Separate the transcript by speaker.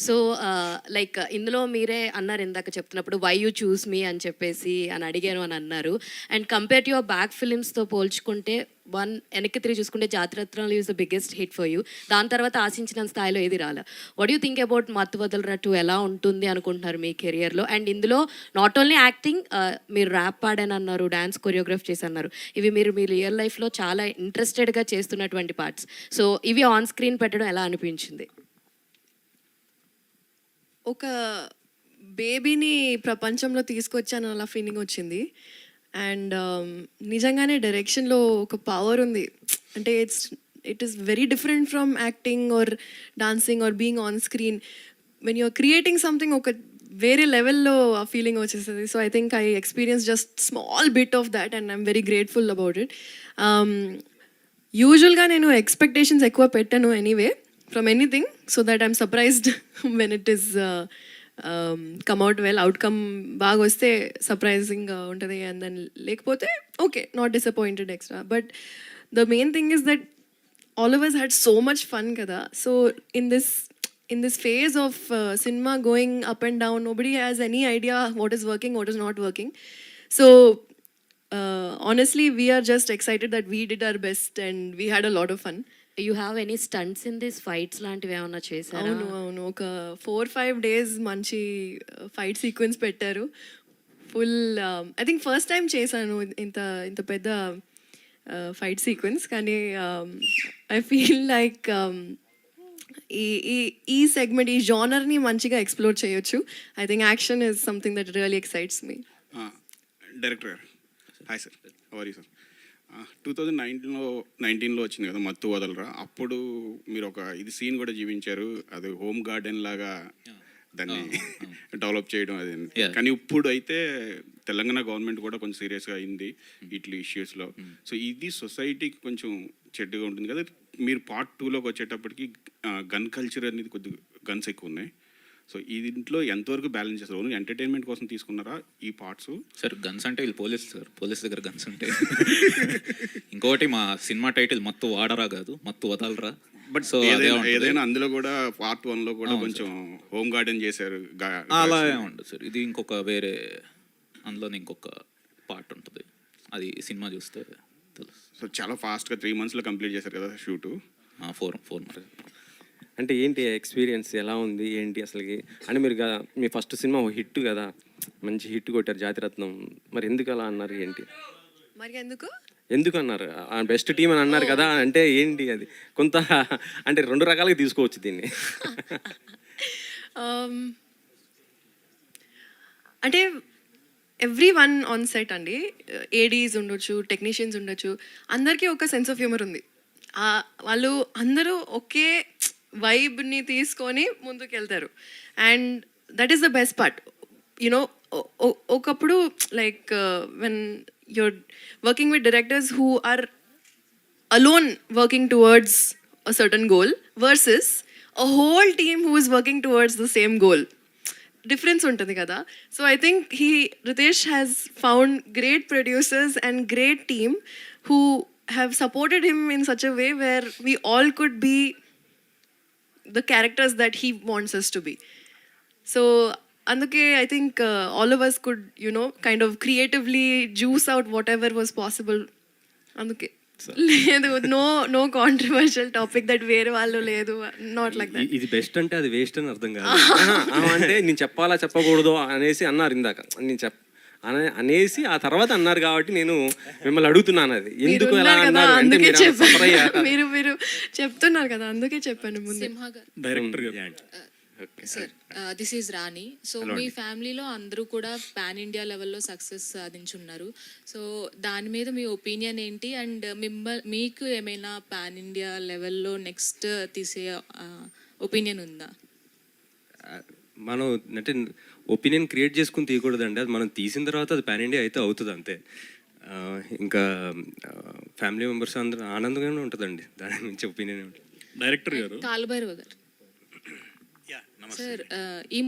Speaker 1: So like ఇందులో మీరే అన్నారు ఇందాక చెప్తున్నప్పుడు వై యూ చూస్ మీ అని చెప్పేసి అని అడిగాను అని అన్నారు. And compare to your back ఫిలిమ్స్తో పోల్చుకుంటే వెనక్కి తిరిగి చూసుకుంటే Jathiratnalu is the biggest hit for you. దాని తర్వాత ఆశించిన స్థాయిలో ఏది రాలే. వాట్ యూ థింక్ అబౌట్ మత్తు వదలరా 2 ఎలా ఉంటుంది అనుకుంటున్నారు మీ కెరియర్లో? అండ్ ఇందులో నాట్ ఓన్లీ యాక్టింగ్, మీరు ర్యాప్ పాడానన్నారు, డాన్స్ కొరియోగ్రాఫ్ చేసన్నారు. ఇవి మీరు మీ రియల్ లైఫ్లో చాలా ఇంట్రెస్టెడ్గా చేస్తున్నటువంటి పార్ట్స్. సో ఇవి ఆన్ స్క్రీన్ పెట్టడం ఎలా అనిపించింది?
Speaker 2: ఒక బేబీని ప్రపంచంలో తీసుకొచ్చాను అలా ఫీలింగ్ వచ్చింది. అండ్ నిజంగానే డైరెక్షన్లో ఒక పవర్ ఉంది. అంటే it is very different from acting or dancing or being on screen. When you're creating something ఒక వేరే లెవెల్లో ఆ ఫీలింగ్ వచ్చేస్తుంది. So I think I experience just small bit of that and I'm very grateful about it. యూజువల్గా నేను expectations ఎక్కువ పెట్టాను anyway from anything, so that I'm surprised when it is come out well. Outcome baga vaste surprising untadi, and then lekapothe okay, not disappointed extra. But the main thing is that all of us had so much fun kada. So in this phase of cinema going up and down, nobody has any idea what is working, what is not working. So honestly, we are just excited that we did our best and we had a lot of fun.
Speaker 1: You have any stunts in this fights లాంటివి ఏమన్నా చేశారు?
Speaker 2: అవును ఒక 4-5 days మంచి fight sequence పెట్టారు. Full I think first time చేశాను ఇంత పెద్ద ఫైట్ సీక్వెన్స్. కానీ ఐ ఫీల్ లైక్ ఈ సెగ్మెంట్, ఈ జానర్ని మంచిగా ఎక్స్ప్లోర్ చేయొచ్చు. I think action is something that really excites me.
Speaker 3: Director గారు hi sir, how are you sir? 2019లో వచ్చింది కదా మత్తు వదలరా. అప్పుడు మీరు ఒక ఇది సీన్ కూడా జీవించారు, అది హోమ్ గార్డెన్ లాగా దాన్ని డెవలప్ చేయడం అది. కానీ ఇప్పుడు అయితే తెలంగాణ గవర్నమెంట్ కూడా కొంచెం సీరియస్గా అయింది ఇట్లా ఇష్యూస్లో. సో ఇది సొసైటీకి కొంచెం చెడ్డగా ఉంటుంది కదా. మీరు పార్ట్ 2లోకి వచ్చేటప్పటికి గన్ కల్చర్ అనేది కొద్దిగా గన్స్ ఎక్కువ ఉన్నాయి. సో ఈ దీంట్లో ఎంతవరకు బ్యాలెన్స్ చేస్తారు? ఓన్లీ ఎంటర్టైన్మెంట్ కోసం తీసుకున్నారా ఈ పార్ట్స్?
Speaker 4: సార్ గన్స్ అంటే వీళ్ళు పోలీస్ సార్, పోలీస్ దగ్గర గన్స్ ఉంటాయి. ఇంకోటి మా సినిమా టైటిల్ మత్తు వాడరా కాదు, మత్తు వదలరా.
Speaker 3: బట్ సో ఏదైనా అందులో కూడా పార్ట్ 1లో కూడా కొంచెం హోమ్ గార్డెన్ చేశారు.
Speaker 4: అలా ఉండదు సార్, ఇది ఇంకొక వేరే, అందులోనే ఇంకొక పార్ట్ ఉంటుంది, అది సినిమా చూస్తే తెలుసు.
Speaker 3: సో చాలా ఫాస్ట్గా 3 monthsలో కంప్లీట్ చేశారు కదా షూటు?
Speaker 4: 4 మరి.
Speaker 5: అంటే ఏంటి ఎక్స్పీరియన్స్ ఎలా ఉంది ఏంటి అసలుకి? అంటే మీరు మీ ఫస్ట్ సినిమా హిట్ కదా, మంచి హిట్ కొట్టారు జాతిరత్నం. మరి ఎందుకు అలా అన్నారు ఏంటి?
Speaker 2: మరి
Speaker 5: ఎందుకు అన్నారు? బెస్ట్ టీం అని అన్నారు కదా, అంటే ఏంటి అది? కొంత అంటే 2 రకాలుగా తీసుకోవచ్చు దీన్ని.
Speaker 2: అంటే ఎవ్రీ వన్ ఆన్ సెట్ అండి, ఏడీస్ ఉండొచ్చు, టెక్నీషియన్స్ ఉండొచ్చు, అందరికీ ఒక సెన్స్ ఆఫ్ హ్యూమర్ ఉంది. వాళ్ళు అందరూ ఒకే వైబ్ని తీసుకొని ముందుకు వెళ్తారు. And that is the best part. You know ఒకప్పుడు like when you're working with directors who are alone working towards a certain goal versus a whole team who is working towards the same goal. Difference ఉంటుంది కదా. So I think Ritesh has found great producers and great team who have supported him in such a way where we all could be the characters that he wants us to be. So అందుకే I think all of us could, kind of creatively juice out whatever was possible. అందుకే లేదు, no controversial topic that వేరే వాళ్ళు లేదు, not like that.
Speaker 5: ఇది best అంటే అది waste అని అర్థం కాదు. అంటే నేను చెప్పాలా చెప్పకూడదు అనేసి అన్నారు ఇందాక, నేను అనేసి ఆ తర్వాత అన్నారు కాబట్టి నేను మిమ్మల్ని అడుగుతున్నాను అది ఎందుకు ఎలా అన్నారు అంటే
Speaker 2: మీరు చెప్తున్నారు కదా, అందుకే చెప్పాను ముందు.
Speaker 3: Director
Speaker 6: sir, this is Rani. So మీ ఫ్యామిలీలో అందరూ కూడా పాన్ ఇండియా లెవెల్లో సక్సెస్ సాధించున్నారు. సో దాని మీద మీ ఒపీనియన్ ఏంటి? అండ్ మీకు ఏమైనా పాన్ ఇండియా లెవెల్లో నెక్స్ట్ తీసే ఒపీనియన్ ఉందా?
Speaker 5: మనం అంటే ఒపీనియన్ క్రియేట్ చేసుకుని తీయకూడదండి, అది మనం తీసిన తర్వాత అది పాన్ ఇండియా అయితే అవుతుంది అంతే. ఇంకా ఫ్యామిలీ మెంబర్స్ అందరూ ఆనందంగానే ఉంటుందండి, దాని నుంచి ఒపీనియన్.
Speaker 3: డైరెక్టర్ గారు
Speaker 6: కాలుభైరవ గారు సార్, ఈ